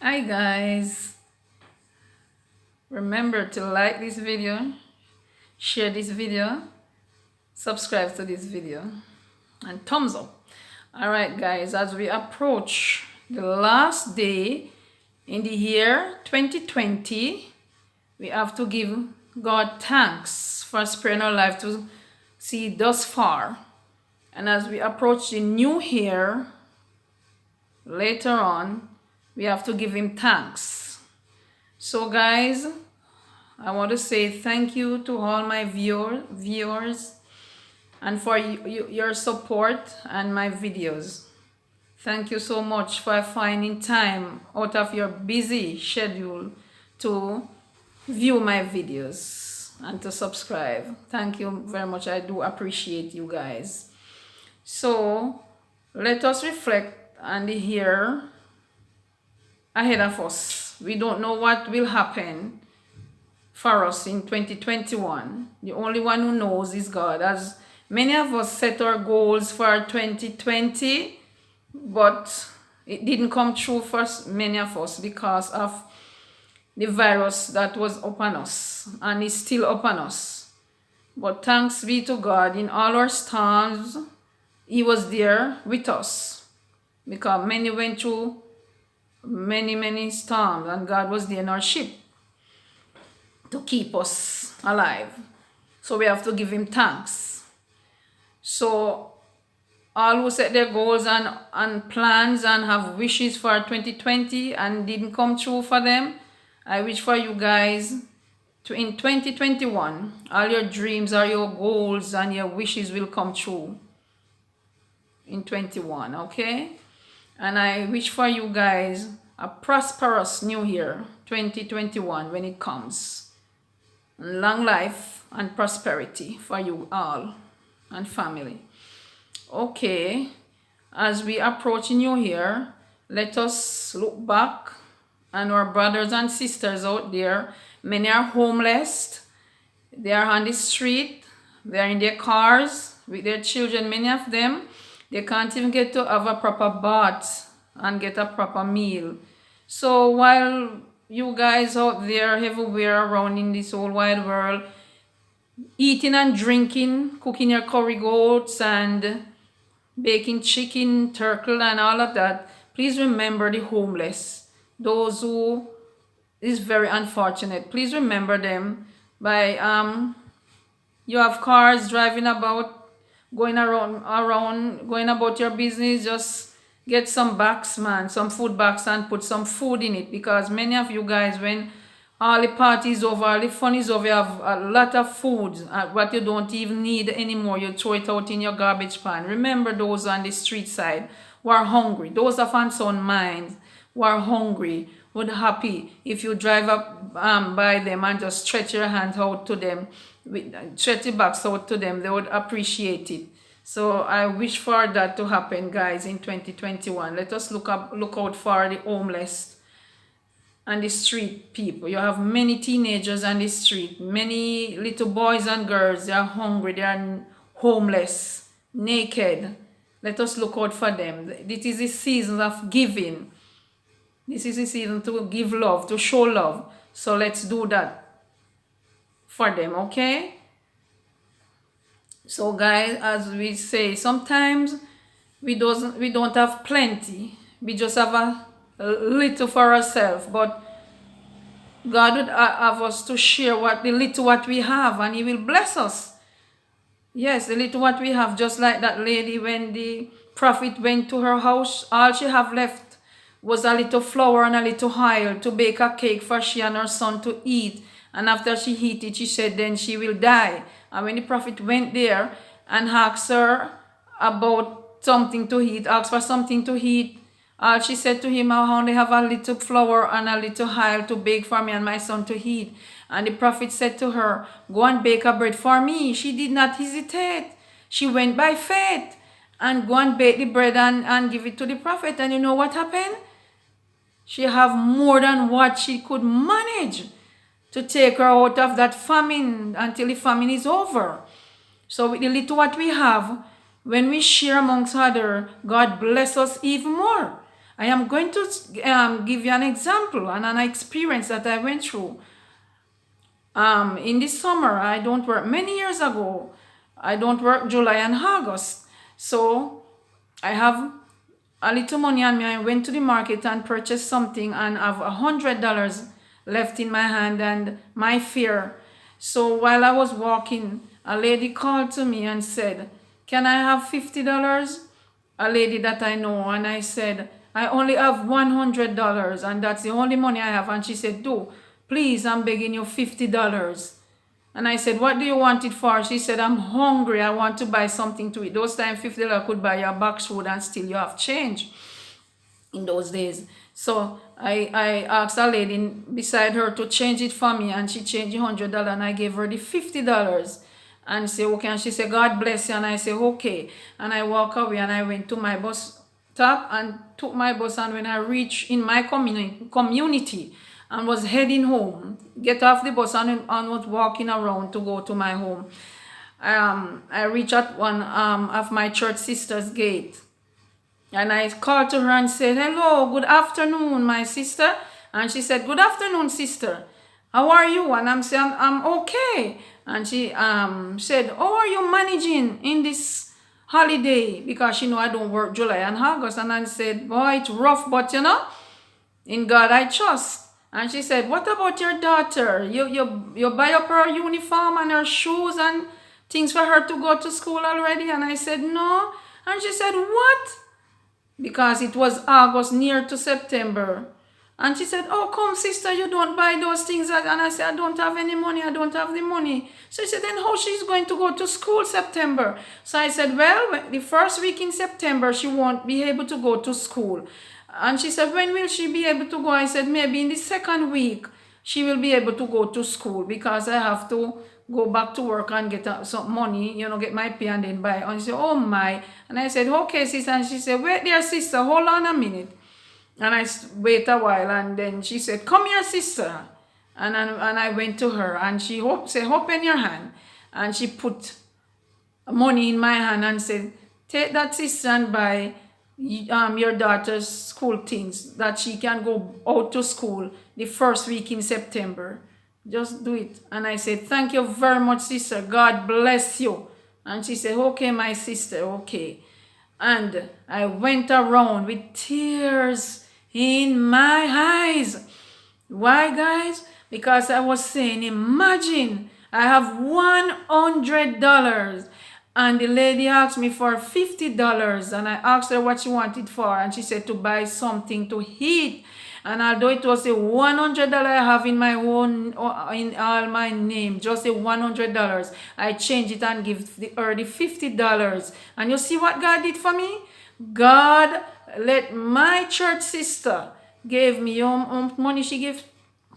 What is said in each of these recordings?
Hi guys, remember to like this video, share this video, subscribe to this video, and thumbs up. Alright guys, as we approach the last day in the year 2020, we have to give God thanks for sparing our life to see thus far. And as we approach the new year later on, we have to give him thanks. So guys, I want to say thank you to all my viewers and for your support and my videos. Thank you so much for finding time out of your busy schedule to view my videos and to subscribe. Thank you very much. I do appreciate you guys. So let us reflect on the year ahead of us. We don't know what will happen for us in 2021. The only one who knows is God. As many of us set our goals for 2020, but it didn't come true for many of us because of the virus that was upon us and is still upon us. But thanks be to God, in all our storms, He was there with us, because many went through many storms and God was there in our ship to keep us alive. So we have to give him thanks. So all who set their goals and plans and have wishes for 2020 and didn't come true for them, I wish for you guys to, in 2021, all your dreams or your goals and your wishes will come true in 21, okay? And I wish for you guys a prosperous new year 2021 when it comes. Long life and prosperity for you all and family. Okay, as we approach new year, let us look back and our brothers and sisters out there. Many are homeless, they are on the street, they are in their cars with their children. Many of them, they can't even get to have a proper bath and get a proper meal. So while you guys out there everywhere around in this whole wide world, eating and drinking, cooking your curry goats and baking chicken, turkey and all of that, please remember the homeless, those who is very unfortunate. Please remember them by you have cars driving about, going around going about your business. Just get some bags, man, some food bags, and put some food in it, because many of you guys, when all the parties over, all the fun is over, you have a lot of food what you don't even need anymore. You throw it out in your garbage pan. Remember those on the street side who are hungry, those of unsound minds who are hungry, would happy if you drive up by them and just stretch your hand out to them, stretch the box out to them. They would appreciate it. So I wish for that to happen, guys, in 2021. Let us look out for the homeless and the street people. You have many teenagers on the street, many little boys and girls. They are hungry, they are homeless, naked. Let us look out for them. This is a season of giving. This is a season to give love, to show love. So let's do that for them, okay? So guys, as we say, sometimes we don't have plenty. We just have a little for ourselves. But God would have us to share the little what we have, and He will bless us. Yes, the little what we have, just like that lady when the prophet went to her house, all she have left was a little flour and a little oil to bake a cake for she and her son to eat. And after she eat it, she said then she will die. And when the prophet went there and asked her about something to eat, asked for something to eat, she said to him, I only have a little flour and a little oil to bake for me and my son to eat. And the prophet said to her, go and bake a bread for me. She did not hesitate. She went by faith and go and bake the bread and give it to the prophet. And you know what happened? She have more than what she could manage to take her out of that famine until the famine is over. So with the little what we have, when we share amongst others, God bless us even more. I am going to give you an example and an experience that I went through. In this summer, I don't work. Many years ago, I don't work July and August. So I have a little money on me. I went to the market and purchased something and have $100 left in my hand and my fear. So while I was walking, a lady called to me and said, "Can I have $50?" A lady that I know, and I said, "I only have $100 and that's the only money I have." And she said, "Do, please, I'm begging you $50." And I said, "What do you want it for?" She said, "I'm hungry. I want to buy something to eat." Those times $50 could buy you a box food and still you have change in those days. So I asked a lady beside her to change it for me, and she changed the $100 and I gave her the $50 and say, "Okay." And she said, "God bless you." And I said, "Okay." And I walk away and I went to my bus stop and took my bus, and when I reached in my community and was heading home, get off the bus and was walking around to go to my home. I reached at one of my church sister's gate, and I called to her and said, "Hello, good afternoon, my sister." And she said, "Good afternoon, sister. How are you?" And I'm saying, "I'm okay." And she said, "How are you managing in this holiday?" Because she know I don't work July and August. And I said, "Boy, it's rough, but in God I trust." And she said, "What about your daughter? You buy up her uniform and her shoes and things for her to go to school already?" And I said, "No." And she said, "What?" Because it was August near to September. And she said, "Oh, come, sister, you don't buy those things." And I said, "I don't have any money. I don't have the money." So she said, "Then how she's going to go to school September?" So I said, "Well, the first week in September, she won't be able to go to school." And she said, "When will she be able to go?" I said, "Maybe in the second week she will be able to go to school, because I have to go back to work and get some money, get my pay and then buy." And she said, "Oh my." And I said, "Okay, sister." And she said, "Wait there, sister, hold on a minute." And I wait a while, and then she said, "Come here, sister." And I went to her, and she said, "Open your hand." And she put money in my hand and said, "Take that, sister, and buy your daughter's school things that she can go out to school the first week in September. Just do it." And I said, "Thank you very much, sister. God bless you." And she said, "Okay, my sister, okay." And I went around with tears in my eyes. Why, guys? Because I was saying, imagine I have $100 and the lady asked me for $50, and I asked her what she wanted for, and she said to buy something to eat. And although it was a $100 I have in my own, in all my name, just a $100, I changed it and give her the $50. And you see what God did for me? God let my church sister gave me money. She gave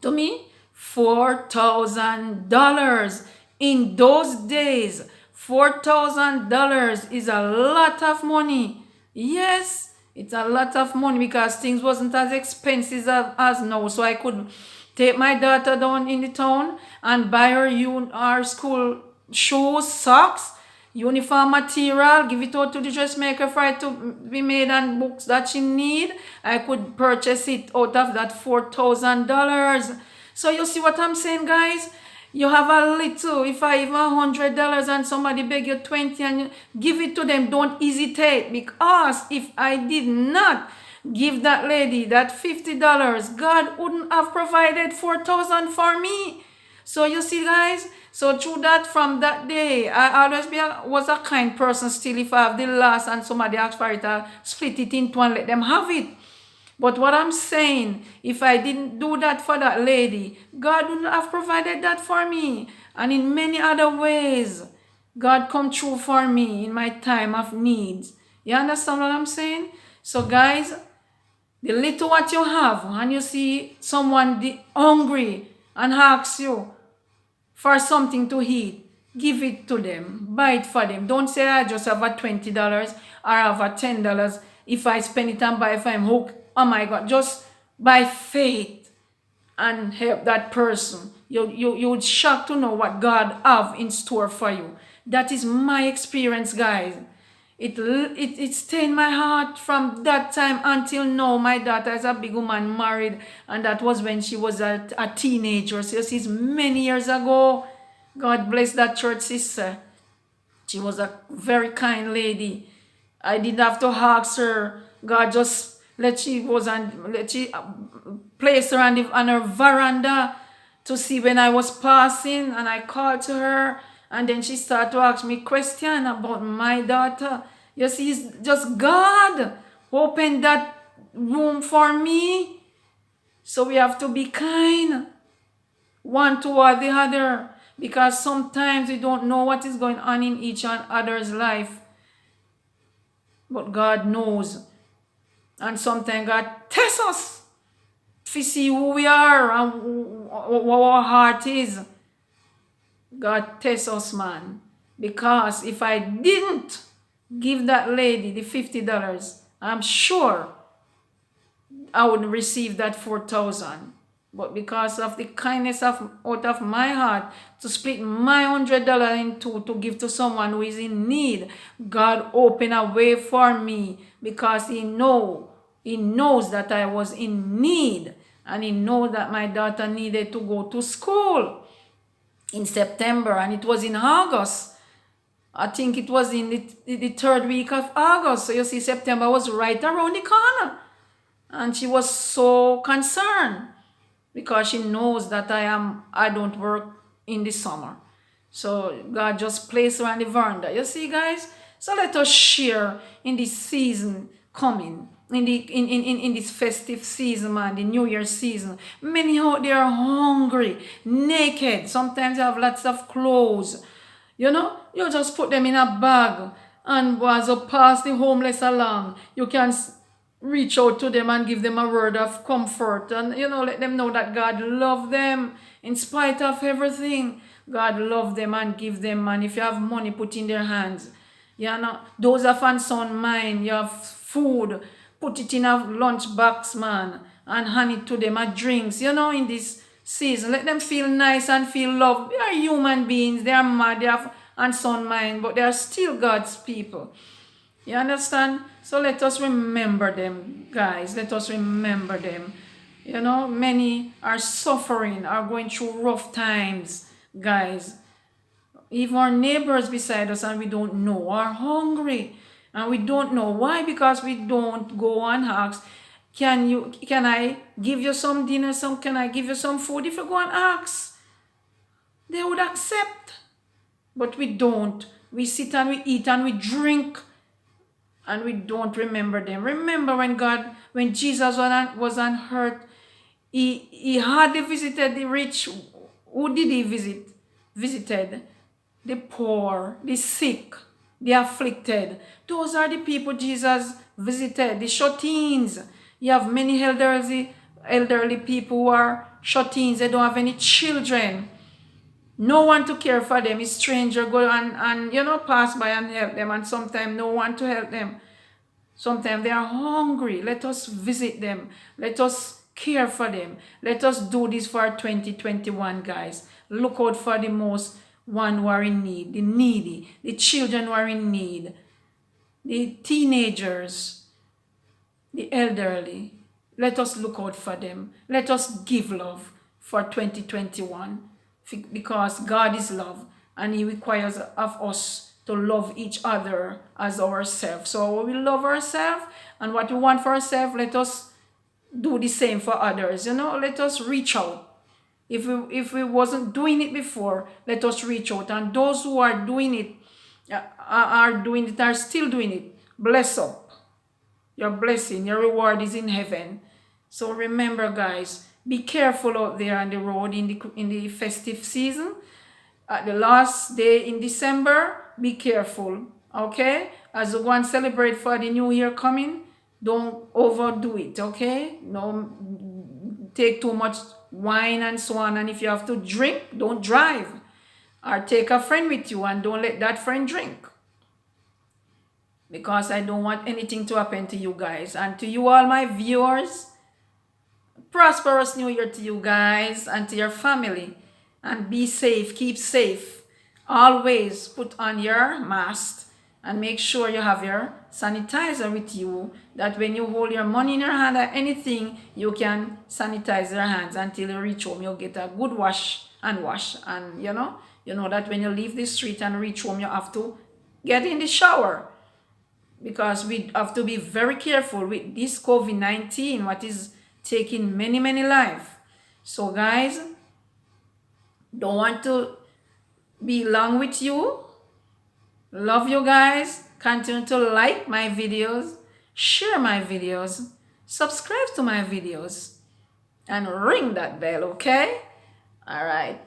to me $4,000 in those days. $4,000 is a lot of money. Yes, it's a lot of money, because things wasn't as expensive as now. So I could take my daughter down in the town and buy her school shoes, socks, uniform material, give it out to the dressmaker for it to be made, and books that she need. I could purchase it out of that $4,000. So you see what I'm saying, guys? You have a little, if I even $100 and somebody beg you 20 and you give it to them, don't hesitate, because if I did not give that lady that $50, God wouldn't have provided $4,000 for me. So you see, guys, so through that, from that day, I always was a kind person still. If I have the last and somebody asks for it, I split it into and let them have it. But what I'm saying, if I didn't do that for that lady, God wouldn't have provided that for me. And in many other ways, God come true for me in my time of needs. You understand what I'm saying? So guys, the little what you have, and you see someone hungry and asks you for something to eat, give it to them. Buy it for them. Don't say, "I just have a $20 or I have a $10. If I spend it and buy it for him, oh my God." Just by faith and help that person. You would shock to know what God have in store for you. That is my experience, guys. it stained my heart from that time until now. My daughter is a big woman, married, and that was when she was a teenager. So you see, it's many years ago. God bless that church sister. She was a very kind lady. I didn't have to ask her. God just let she place her on her veranda to see when I was passing, and I called to her, and then she started to ask me question about my daughter. You see, it's just God opened that room for me. So we have to be kind one toward the other, because sometimes we don't know what is going on in each and other's life, but God knows. And sometimes God tests us to see who we are and what our heart is. God tests us, man. Because if I didn't give that lady the $50, I'm sure I would receive that 4,000. But because of the kindness out of my heart to split my $100 in two to give to someone who is in need, God opened a way for me, because He knows that I was in need, and He knows that my daughter needed to go to school in September, and it was in August. I think it was in the third week of August. So you see, September was right around the corner. And she was so concerned, because she knows that I don't work in the summer. So God just placed her on the veranda. You see, guys? So let us share in this season coming, in this festive season, man, the New Year season. Many out there are hungry, naked. Sometimes they have lots of clothes. You just put them in a bag, and as you pass the homeless along, you can reach out to them and give them a word of comfort, and let them know that God loves them in spite of everything. God loves them and give them, and if you have money, put in their hands. Those of unsound mind, you have food, put it in a lunch box, man, and hand it to them, a drinks, in this season. Let them feel nice and feel loved. They are human beings. They are mad. They have unsound mind, but they are still God's people. You understand? So let us remember them, guys. Let us remember them. Many are suffering, are going through rough times, guys. Even our neighbors beside us, and we don't know, are hungry. And we don't know why, because we don't go and ask, can I give you some dinner? Can I give you some food? If you go and ask, they would accept. But we don't. We sit and we eat and we drink, and we don't remember them. Remember when Jesus was on earth, he hardly visited the rich. Who did he visit? Visited the poor, the sick, the afflicted. Those are the people Jesus visited. The shut-ins. You have many elderly people who are shut-ins. They don't have any children. No one to care for them. A stranger go and pass by and help them, and sometimes no one to help them. Sometimes they are hungry. Let us visit them. Let us care for them. Let us do this for 2021, guys. Look out for the most one who are in need, the needy, the children who are in need, the teenagers, the elderly. Let us look out for them. Let us give love for 2021, because God is love, and He requires of us to love each other as ourselves. So we love ourselves, and what we want for ourselves, let us do the same for others. Let us reach out. If we wasn't doing it before, let us reach out. And those who are doing it, are still doing it. Bless up. Your blessing, your reward is in heaven. So remember, guys, be careful out there on the road in the festive season. At the last day in December, be careful, okay? As you go and celebrate for the new year coming, don't overdo it, okay? No, take too much wine and so on. And if you have to drink, don't drive. Or take a friend with you and don't let that friend drink. Because I don't want anything to happen to you guys. And to you, all my viewers, prosperous new year to you guys and to your family. And be safe, keep safe. Always put on your mask And make sure you have your sanitizer with you, that when you hold your money in your hand or anything, you can sanitize your hands until you reach home. You'll get a good wash. And you know that when you leave the street and reach home, you have to get in the shower, because we have to be very careful with this COVID-19, what is taking many, many lives. So guys, don't want to be long with you. Love you guys. Continue to like my videos, share my videos, subscribe to my videos, and ring that bell, okay? All right.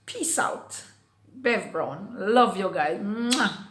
Peace out. Bev Brown. Love you guys. Mwah.